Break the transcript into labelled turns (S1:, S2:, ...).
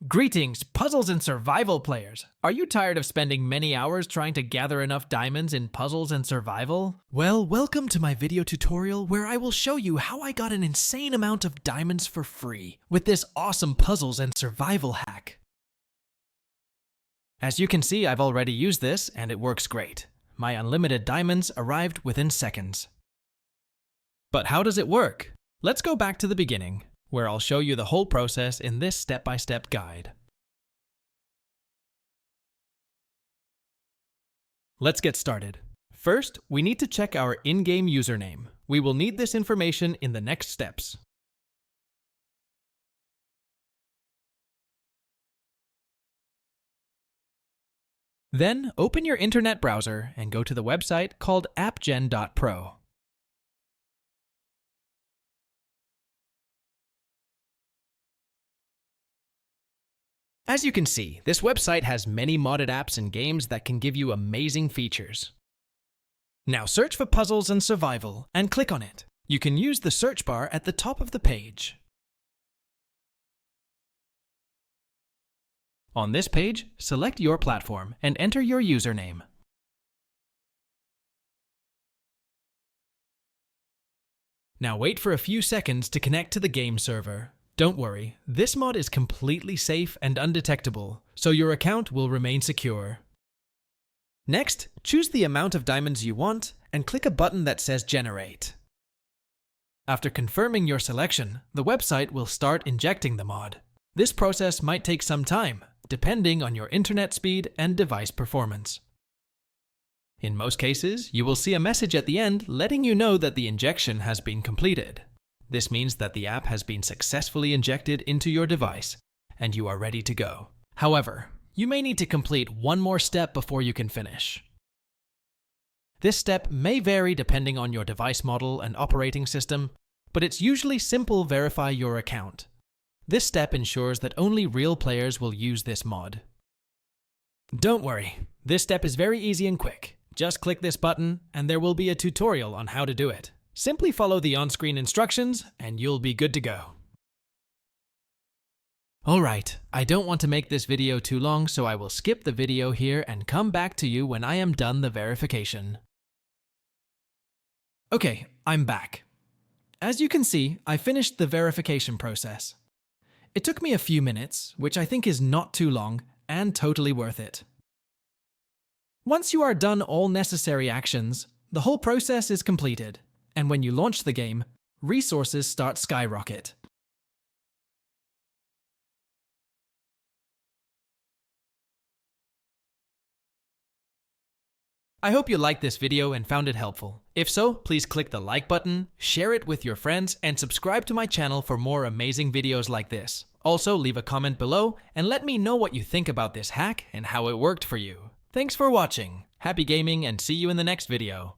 S1: Greetings, puzzles and survival players! Are you tired of spending many hours trying to gather enough diamonds in puzzles and survival? Well, welcome to my video tutorial where I will show you how I got an insane amount of diamonds for free with this awesome puzzles and survival hack. As you can see, I've already used this and it works great. My unlimited diamonds arrived within seconds. But how does it work? Let's go back to the beginning, where I'll show you the whole process in this step-by-step guide. Let's get started. First, we need to check our in-game username. We will need this information in the next steps. Then, open your internet browser and go to the website called appgen.pro. As you can see, this website has many modded apps and games that can give you amazing features. Now search for Puzzles and Survival and click on it. You can use the search bar at the top of the page. On this page, select your platform and enter your username. Now wait for a few seconds to connect to the game server. Don't worry, this mod is completely safe and undetectable, so your account will remain secure. Next, choose the amount of diamonds you want and click a button that says Generate. After confirming your selection, the website will start injecting the mod. This process might take some time, depending on your internet speed and device performance. In most cases, you will see a message at the end letting you know that the injection has been completed. This means that the app has been successfully injected into your device, and you are ready to go. However, you may need to complete one more step before you can finish. This step may vary depending on your device model and operating system, but it's usually simple: verify your account. This step ensures that only real players will use this mod. Don't worry, this step is very easy and quick. Just click this button, and there will be a tutorial on how to do it. Simply follow the on-screen instructions and you'll be good to go. Alright, I don't want to make this video too long, so I will skip the video here and come back to you when I am done the verification. Okay, I'm back. As you can see, I finished the verification process. It took me a few minutes, which I think is not too long and totally worth it. Once you are done all necessary actions, the whole process is completed. And when you launch the game, resources start skyrocket. I hope you liked this video and found it helpful. If so, please click the like button, share it with your friends, and subscribe to my channel for more amazing videos like this. Also, leave a comment below and let me know what you think about this hack and how it worked for you. Thanks for watching. Happy gaming and see you in the next video.